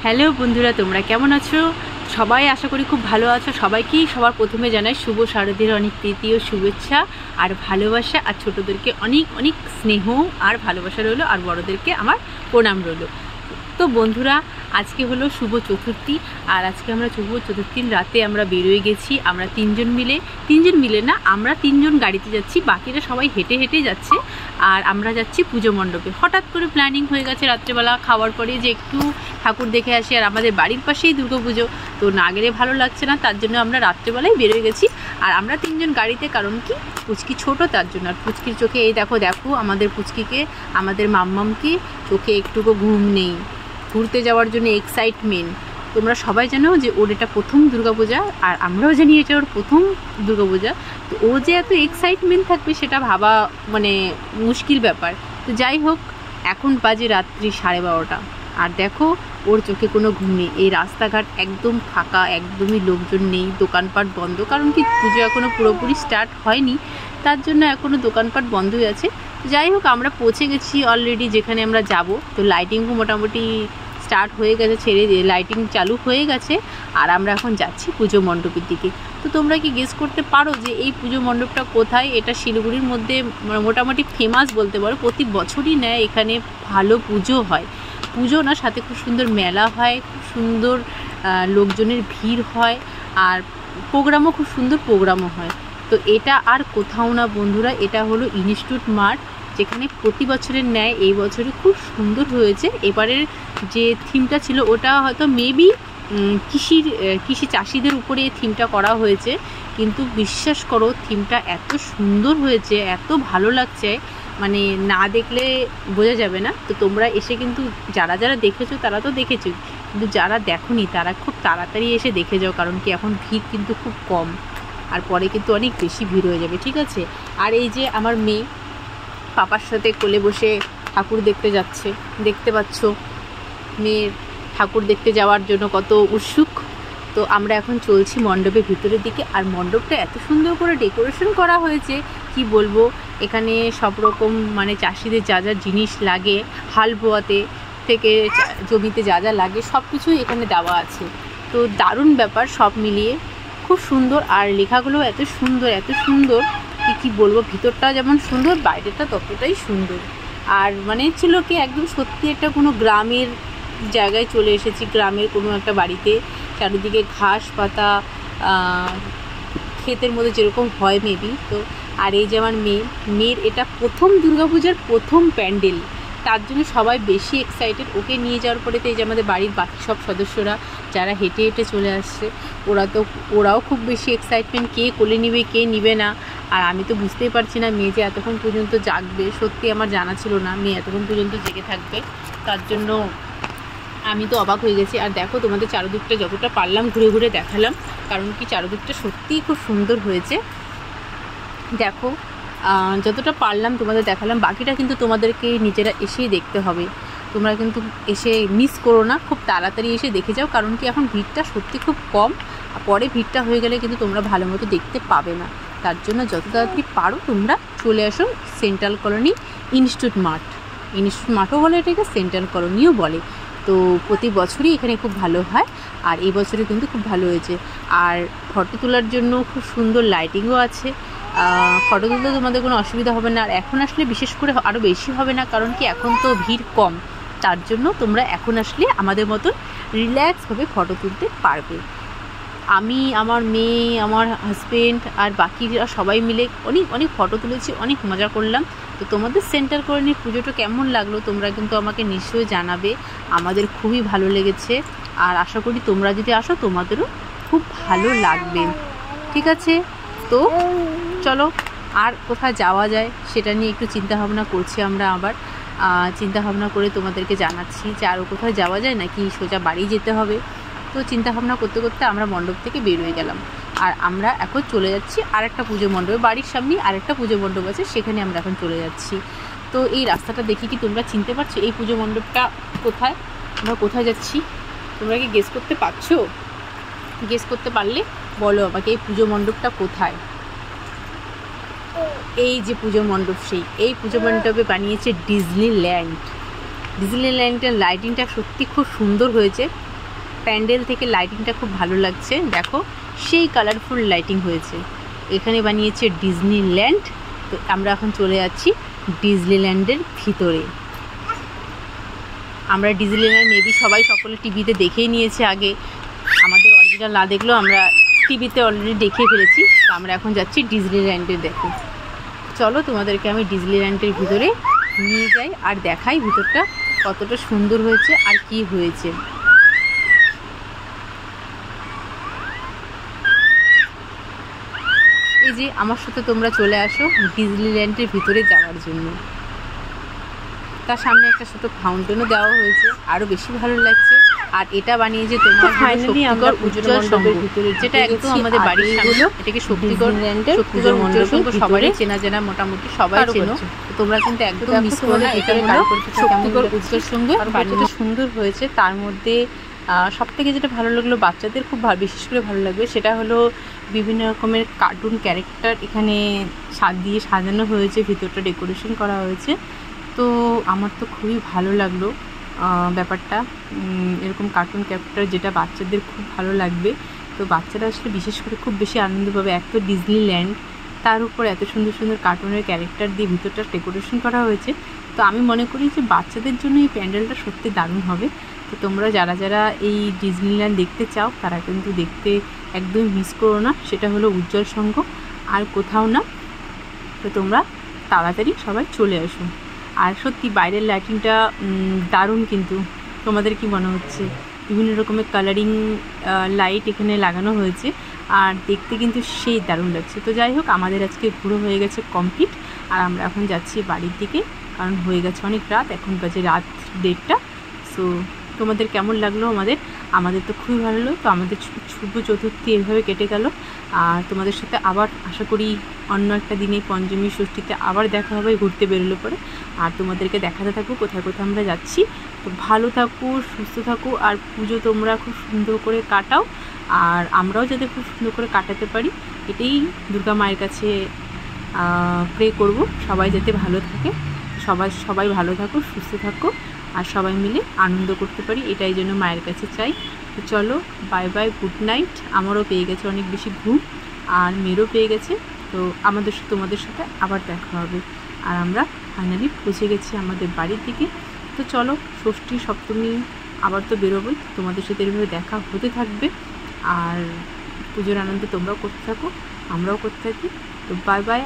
Hello বন্ধুরা, তোমরা কেমন আছো? সবাই আশা করি খুব ভালো আছো। সবাইকেই সবার প্রথমে জানাই শুভ শারদীর অনেক প্রীতি ও শুভেচ্ছা আর ভালোবাসা, আর ছোটোদেরকে অনেক অনেক স্নেহ আর ভালোবাসা রইলো, আর বড়োদেরকে আমার প্রণাম রইলো। তো বন্ধুরা, আজকে হলো শুভ চতুর্থী, আর আজকে আমরা শুভ চতুর্থীর রাতে আমরা বেরোয় গেছি। আমরা তিনজন মিলে না, আমরা তিনজন গাড়িতে যাচ্ছি, বাকিরা সবাই হেঁটে হেঁটে যাচ্ছে। আর আমরা যাচ্ছি পুজো মণ্ডপে। হঠাৎ করে প্ল্যানিং হয়ে গেছে রাত্রেবেলা খাওয়ার পরে যে একটু ঠাকুর দেখে আসি, আর আমাদের বাড়ির পাশেই দুর্গাপুজো, তো না গেলে ভালো লাগছে না, তার জন্য আমরা রাত্রেবেলায় বেরোয় গেছি। আর আমরা তিনজন গাড়িতে, কারণ কি পুচকি ছোট তার জন্য। আর পুচকির চোখে এই দেখো আমাদের পুচকিকে, আমাদের মাম্মামকে চোখে একটুকু ঘুম নেই, ঘুরতে যাওয়ার জন্য এক্সাইটমেন্ট। তোমরা সবাই জানো যে ওর এটা প্রথম দুর্গাপূজা, আর আমরাও জানি এটা ওর প্রথম দুর্গাপূজা। তো ও যে এত এক্সাইটমেন্ট থাকবে সেটা ভাবা মানে মুশকিল ব্যাপার। তো যাই হোক, এখন বাজে রাত্রি 12:30, আর দেখো ওর চোখে কোনো ঘুম নেই। এই রাস্তাঘাট একদম ফাঁকা, একদমই লোকজন নেই, দোকানপাট বন্ধ, কারণ কি পুজো এখনও পুরোপুরি স্টার্ট হয়নি, তার জন্য এখনও দোকানপাট বন্ধই আছে। যাই হোক, আমরা পৌঁছে গেছি অলরেডি যেখানে আমরা যাব। তো লাইটিংও মোটামুটি স্টার্ট হয়ে গেছে, লাইটিং চালু হয়ে গেছে, আর আমরা এখন যাচ্ছি পুজো মণ্ডপের দিকে। তো তোমরা কি গেস করতে পারো যে এই পুজো মণ্ডপটা কোথায়? এটা শিলিগুড়ির মধ্যে মোটামুটি ফেমাস বলতে পারো। প্রতি বছরই নেয় এখানে ভালো পুজো হয়, পুজো না সাথে খুব সুন্দর মেলা হয়, খুব সুন্দর লোকজনের ভিড় হয়, আর প্রোগ্রামও খুব সুন্দর প্রোগ্রামও হয়। তো এটা আর কোথাও না বন্ধুরা, এটা হলো ইনস্টিটিউট মাঠ, যেখানে প্রতি বছরের ন্যায় এই বছরে খুব সুন্দর হয়েছে। এবারের যে থিমটা ছিল ওটা হয়তো মেবি কৃষি চাষিদের উপরে থিমটা করা হয়েছে, কিন্তু বিশ্বাস করো থিমটা এত সুন্দর হয়েছে, এত ভালো লাগছে, মানে না দেখলে বোঝা যাবে না। তো তোমরা এসে কিন্তু যারা যারা দেখেছো তারা তো দেখেছো, কিন্তু যারা দেখোনি তারা খুব তাড়াতাড়ি এসে দেখে যাও, কারণ কি এখন ভিড় কিন্তু খুব কম, আর পরে কিন্তু অনেক বেশি ভিড় হয়ে যাবে, ঠিক আছে? আর এই যে আমার মেয়ে পাপার সাথে কোলে বসে ঠাকুর দেখতে যাচ্ছে, দেখতে পাচ্ছ মেয়ের ঠাকুর দেখতে যাওয়ার জন্য কত উৎসুক। তো আমরা এখন চলছি মণ্ডপের ভিতরের দিকে, আর মণ্ডপটা এত সুন্দর করে ডেকোরেশন করা হয়েছে কি বলবো। এখানে সব রকম মানে চাষিদের যা যা জিনিস লাগে, হাল বোয়াতে থেকে জমিতে যা যা লাগে সব কিছুই এখানে দেওয়া আছে। তো দারুণ ব্যাপার, সব মিলিয়ে খুব সুন্দর। আর লেখাগুলো এত সুন্দর কি বলবো, ভিতরটা যেমন সুন্দর বাইরেটা ততটাই সুন্দর। আর মানে ছিল কি একদম সত্যি একটা কোনো গ্রামের জায়গায় চলে এসেছি, গ্রামের কোনো একটা বাড়িতে, চারিদিকে ঘাস পাতা, ক্ষেতের মধ্যে যেরকম হয় মেবি। তো আর এই যে আমার মেয়ের এটা প্রথম দুর্গাপূজার প্রথম প্যান্ডেল, তার জন্য সবাই বেশি এক্সাইটেড। ওকে নিয়ে যাওয়ার পরে তো এই যে আমাদের বাড়ির বাকি সব সদস্যরা যারা হেঁটে হেঁটে চলে আসছে, ওরাও খুব বেশি এক্সাইটমেন্ট, কে কোলে নিবে কে নিবে না। আর আমি তো বুঝতেই পারছি না মেয়ে যে এতক্ষণ পর্যন্ত জাগবে, সত্যি আমার জানা ছিল না মেয়ে এতক্ষণ পর্যন্ত জেগে থাকবে, তার জন্য আমি তো অবাক হয়ে গেছি। আর দেখো তোমাদের চারদিকটা যতটা পারলাম ঘুরে ঘুরে দেখালাম, কারণ কি চারদিকটা সত্যিই খুব সুন্দর হয়েছে। দেখো যতটা পারলাম তোমাদের দেখালাম, বাকিটা কিন্তু তোমাদেরকে নিজেরা এসেই দেখতে হবে। তোমরা কিন্তু এসে মিস করো না, খুব তাড়াতাড়ি এসে দেখে যাও, কারণ কি এখন ভিড়টা সত্যি খুব কম, আর পরে ভিড়টা হয়ে গেলে কিন্তু তোমরা ভালো মতো দেখতে পাবে না। তার জন্য যত তাড়াতাড়ি পারো তোমরা চলে আসো সেন্ট্রাল কলোনি ইনস্টিটিউট মাঠও বলে, এটাকে সেন্ট্রাল কলোনিও বলে। তো প্রতি বছরই এখানে খুব ভালো হয়, আর এই বছরে কিন্তু খুব ভালো হয়েছে। আর ফটো তোলার জন্য খুব সুন্দর লাইটিংও আছে, ফটো তুলতে তোমাদের কোনো অসুবিধা হবে না। আর এখন আসলে বিশেষ করে আরও বেশি হবে না, কারণ কি এখন তো ভিড় কম, তার জন্য তোমরা এখন আসলে আমাদের মতন রিল্যাক্সভাবে ফটো তুলতে পারবে। আমি, আমার মেয়ে, আমার হাজব্যান্ড আর বাকিরা সবাই মিলে অনেক ফটো তুলেছি, অনেক মজা করলাম। তো তোমাদের সেন্টার কলোনির পুজোটা কেমন লাগলো তোমরা কিন্তু আমাকে নিশ্চয়ই জানাবে, আমাদের খুবই ভালো লেগেছে, আর আশা করি তোমরা যদি আসো তোমাদেরও খুব ভালো লাগবে, ঠিক আছে? তো চলো আর কোথায় যাওয়া যায় সেটা নিয়ে একটু চিন্তাভাবনা করছি আমরা, আবার চিন্তাভাবনা করে তোমাদেরকে জানাচ্ছি যে আরও কোথায় যাওয়া যায় নাকি সোজা বাড়ি যেতে হবে। তো চিন্তাভাবনা করতে করতে আমরা মণ্ডপ থেকে বের হয়ে গেলাম, আর আমরা এখন চলে যাচ্ছি আরেকটা পুজো মণ্ডপে। বাড়ির সামনেই আরেকটা পুজো মণ্ডপ আছে, সেখানে আমরা এখন চলে যাচ্ছি। তো এই রাস্তাটা দেখি কি তোমরা চিনতে পারছো এই পুজো মণ্ডপটা কোথায়, আমরা কোথায় যাচ্ছি? তোমরা কি গেস করতে পারছো? গেস করতে পারলে বলো আমাকে এই পুজো মণ্ডপটা কোথায়। এই যে পুজো মণ্ডপ, এই পুজো মণ্ডপে বানিয়েছে ডিজনিল্যান্ডের লাইটিংটা সত্যি খুব সুন্দর হয়েছে। প্যান্ডেল থেকে লাইটিংটা খুব ভালো লাগছে, দেখো সেই কালারফুল লাইটিং হয়েছে। এখানে বানিয়েছে ডিজনিল্যান্ড। তো আমরা এখন চলে যাচ্ছি ডিজনিল্যান্ডের ভিতরে। আমরা ডিজনিল্যান্ড মেবি সবাই সকলে টিভিতে দেখেই নিয়েছে আগে, আমাদের অরিজিনাল না দেখলেও আমরা টিভিতে অলরেডি দেখে ফেলেছি। তো আমরা এখন যাচ্ছি ডিজনিল্যান্ডে। দেখো চলো তোমাদেরকে আমি ডিজনিল্যান্ডের ভিতরে নিয়ে যাই আর দেখাই ভিতরটা কতটা সুন্দর হয়েছে আর কি হয়েছে। এই যে আমার সাথে তোমরা চলে আসো ডিজনিল্যান্ডের ভিতরে যাওয়ার জন্য। তার সামনে একটা ছোট ফাউন্টেনও দেওয়া হয়েছে, আরও বেশি ভালো লাগছে। আর এটা বানিয়েছে তোমার শক্তিগড় উজ্জ্বল সংঘের ভিতরে, যেটা একদম আমাদের বাড়ির সামনে। এটাকে শক্তিগড় উজ্জ্বল সংঘ সবারই চেনা জানা, মোটামুটি সবাই চেনো। তোমরা কিন্তু একদম মিস করো না, এটা হলো শক্তিগড় উজ্জ্বল সংঘ। বাড়িটা সুন্দর হয়েছে। তার মধ্যে সবথেকে যেটা ভালো লাগলো, বাচ্চাদের খুব বিশেষ করে ভালো লাগবে, সেটা হলো বিভিন্ন রকমের কার্টুন ক্যারেক্টার এখানে দিয়ে সাজানো হয়েছে, ভিতরটা ডেকোরেশন করা হয়েছে। তো আমার তো খুবই ভালো লাগলো ব্যাপারটা, এরকম কার্টুন ক্যারেক্টার যেটা বাচ্চাদের খুব ভালো লাগবে। তো বাচ্চারা আসলে বিশেষ করে খুব বেশি আনন্দ পাবে। এক তো ডিজনিল্যান্ড, তার উপর এত সুন্দর সুন্দর কার্টুনের ক্যারেক্টার দিয়ে ভিতরটা ডেকোরেশন করা হয়েছে। তো আমি মনে করি যে বাচ্চাদের জন্য এই প্যান্ডেলটা সত্যি দারুণ হবে। তো তোমরা যারা যারা এই ডিজনিল্যান্ড দেখতে চাও তারা কিন্তু দেখতে একদম মিস করো না। সেটা হলো উজ্জ্বল সংঘ, আর কোথাও না। তো তোমরা তাড়াতাড়ি সবাই চলে আসো। আর সত্যি বাইরের লাইটিংটা দারুণ, কিন্তু তোমাদের কি মনে হচ্ছে? বিভিন্ন রকমের কালারিং লাইট এখানে লাগানো হয়েছে, আর দেখতে কিন্তু সেই দারুণ লাগছে। তো যাই হোক, আমাদের আজকে ঘুরো হয়ে গেছে কমপ্লিট, আর আমরা এখন যাচ্ছি বাড়ির দিকে, কারণ হয়ে গেছে অনেক রাত, এখন বাজে রাত 1:30। সো তোমাদের কেমন লাগলো? আমাদের তো খুবই ভালো লাগলো। তো আমাদের শুভ চতুর্থী এভাবে কেটে গেল, আর তোমাদের সাথে আবার আশা করি অন্য একটা দিনে পঞ্চমী ষষ্ঠীতে আবার দেখা হবে ঘুরতে বেরোলে পরে। আর তোমাদেরকে দেখাতে থাকবো কোথায় কোথায় আমরা যাচ্ছি। তো ভালো থাকো, সুস্থ থাকো, আর পুজো তোমরা খুব সুন্দর করে কাটাও, আর আমরাও যাতে খুব সুন্দর করে কাটাতে পারি, এটাই দুর্গা মায়ের কাছে প্রে করব। সবাই যাতে ভালো থাকে, সবাই ভালো থাকো, সুস্থ থাকো, আর সবাই মিলে আনন্দ করতে পারি, এটাই জন্য মায়ের কাছে চাই। তো চলো, বাই বাই, গুড নাইট। আমারও পেয়ে গেছে অনেক বেশি ঘুম, আর মেয়েরও পেয়ে গেছে। তো তোমাদের সাথে আবার দেখা হবে। আর আমরা ফাইনালি পৌঁছে গেছি আমাদের বাড়ির দিকে। তো চলো, ষষ্ঠী সপ্তমী আবার তো বেরোবোই, তোমাদের সাথে এভাবে দেখা হতে থাকবে। আর পুজোর আনন্দ তোমরাও করতে থাকো, আমরাও করতে থাকি। তো বাই বাই।